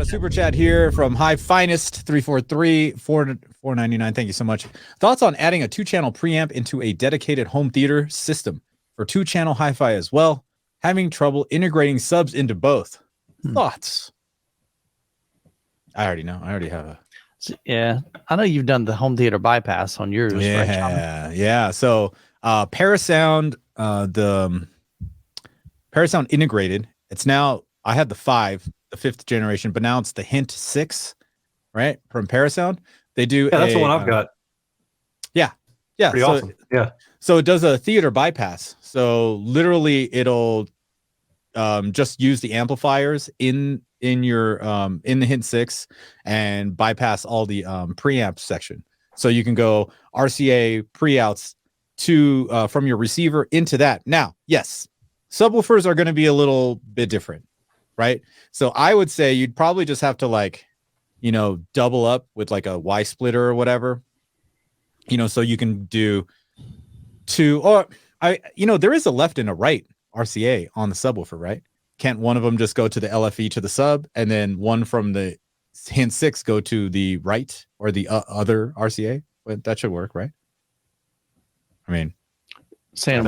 super chat here from High Finest 343 499. Thank you so much. Thoughts on adding a 2-channel preamp into a dedicated home theater system for 2-channel hi-fi as well? Having trouble integrating subs into both. Thoughts? I already know. I already have a. Yeah, I know you've done the home theater bypass on yours. Yeah, right, yeah. So Parasound, the Parasound integrated. It's now. I had the 5th generation, but now it's the Hint 6, right? From Parasound. They do. Yeah, that's the one I've got. Yeah, pretty awesome. Yeah. So it does a theater bypass. So literally, it'll just use the amplifiers in your in the Hint 6 and bypass all the preamp section. So you can go RCA pre-outs to from your receiver into that. Now, yes, subwoofers are going to be a little bit different, right? So I would say you'd probably just have to double up with like a Y splitter or whatever, so you can do two, or there is a left and a right RCA on the subwoofer, right? Can't one of them just go to the LFE to the sub, and then one from the Hint 6 go to the right or the other RCA? But that should work, right? I mean, saying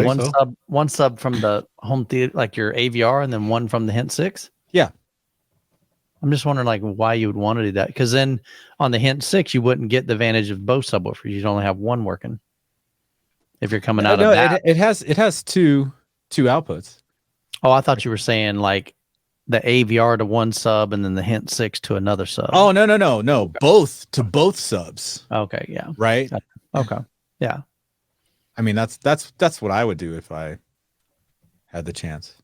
one sub from the home theater, like your AVR, and then one from the Hint 6. Yeah. I'm just wondering why you would want to do that, because then on the Hint 6 you wouldn't get the advantage of both subwoofers. You'd only have one working if you're coming out of that. It has two outputs. Oh, I thought you were saying like the AVR to one sub and then the Hint 6 to another sub. Oh, no. Both to both subs. Okay, yeah. Right? Okay. Yeah. I mean, that's what I would do if I had the chance.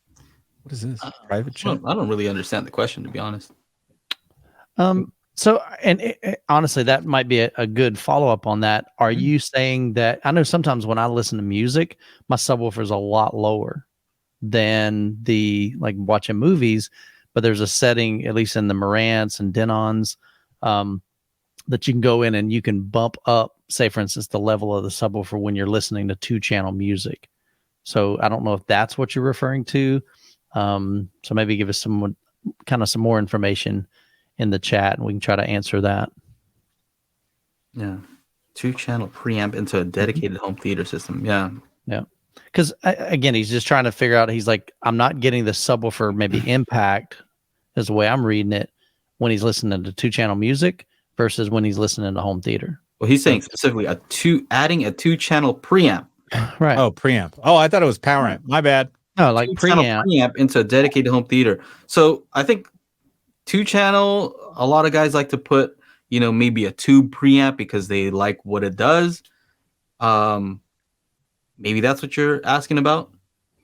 What is this? Private chat? I don't really understand the question, to be honest. So, honestly, that might be a good follow-up on that. Are you saying that, I know sometimes when I listen to music, my subwoofer is a lot lower than watching movies, but there's a setting, at least in the Marantz and Denons, that you can go in and you can bump up, say, for instance, the level of the subwoofer when you're listening to 2-channel music. So I don't know if that's what you're referring to. So maybe give us some more information in the chat, and we can try to answer that. Yeah, 2-channel preamp into a dedicated home theater system. Yeah. Because again, he's just trying to figure out. He's like, I'm not getting the subwoofer maybe impact, is the way I'm reading it, when he's listening to 2-channel music versus when he's listening to home theater. Well, he's saying specifically adding a 2-channel preamp. Right. Oh, preamp. Oh, I thought it was power amp. My bad. No, like preamp into a dedicated home theater. So I think 2-channel, a lot of guys like to put, maybe a tube preamp because they like what it does. Maybe that's what you're asking about.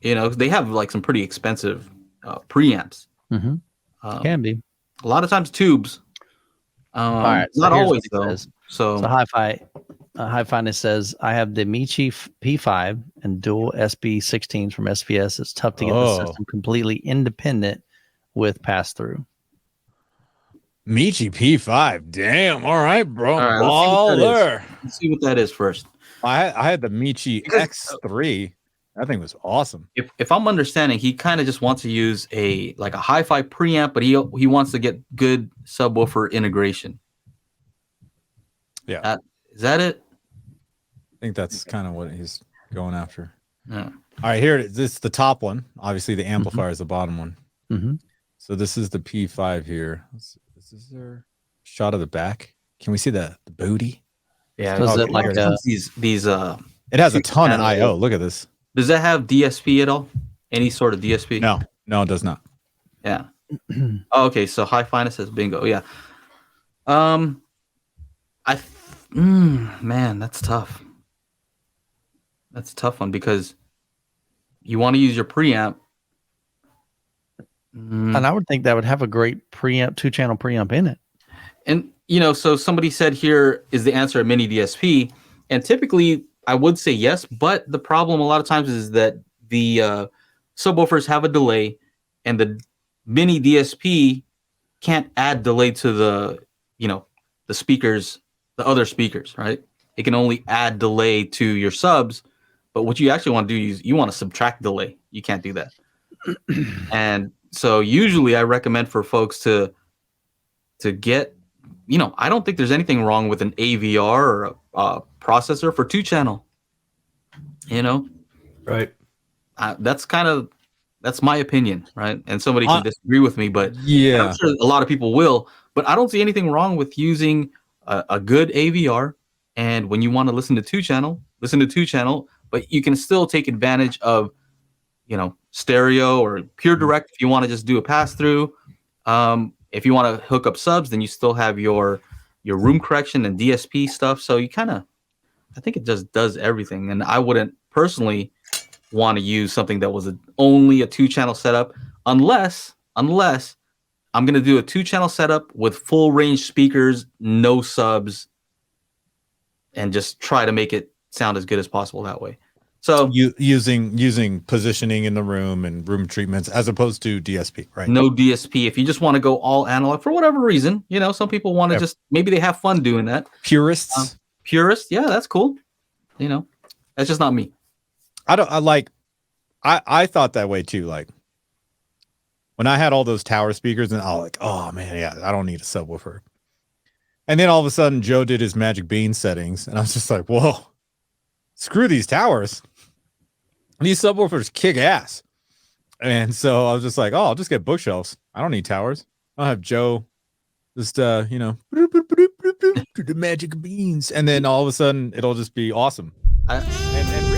They have like some pretty expensive preamps. Mm-hmm. Can be. A lot of times tubes. All right, so not always though. So Hi-Fi says, I have the Michi P5 and dual SB16s from SPS. It's tough to get the system completely independent with pass-through. Michi P5. Damn. All right, bro. All right, baller. Let's see what that is first. I had the Michi X3. That thing was awesome. If I'm understanding, he kind of just wants to use a hi-fi preamp, but he wants to get good subwoofer integration. Yeah. Is that it? I think that's kind of what he's going after. Yeah. All right, here it is. This is the top one. Obviously, the amplifier is the bottom one. Mm-hmm. So this is the P5 here. This is their shot of the back. Can we see the booty? Yeah. So is it like these it has a ton of I/O. Look at this. Does that have DSP at all? Any sort of DSP? No, it does not. Yeah. Oh, okay, so High Finest says bingo. Yeah. Man, that's tough. That's a tough one because you want to use your preamp. And I would think that would have a great preamp, 2-channel preamp in it. And, so somebody said here, is the answer a mini DSP? And typically I would say yes, but the problem a lot of times is that the subwoofers have a delay and the mini DSP can't add delay to the speakers, the other speakers, right? It can only add delay to your subs, but what you actually want to do is you want to subtract delay. You can't do that. And so usually I recommend for folks to to get, I don't think there's anything wrong with an AVR or a processor for 2-channel. Right. That's my opinion, right? And somebody can disagree with me, but yeah, I'm sure a lot of people will. But I don't see anything wrong with using a good AVR. And when you want to listen to 2-channel, listen to 2-channel. But you can still take advantage of, stereo or pure direct if you want to just do a pass through. If you want to hook up subs, then you still have your room correction and DSP stuff. So I think it just does everything. And I wouldn't personally want to use something that was only a 2-channel setup unless I'm going to do a 2-channel setup with full range speakers, no subs, and just try to make it sound as good as possible that way. So using positioning in the room and room treatments as opposed to DSP, right? No DSP. If you just want to go all analog for whatever reason, some people want to just, maybe they have fun doing that. Purists, yeah, that's cool. That's just not me. I thought that way too. Like when I had all those tower speakers and I was like, oh man, yeah, I don't need a subwoofer. And then all of a sudden Joe did his Magic Bean settings and I was just like, whoa, screw these towers. These subwoofers kick ass. And so I was just like, oh, I'll just get bookshelves. I don't need towers. I'll have Joe just, to the Magic Beans. And then all of a sudden it'll just be awesome. And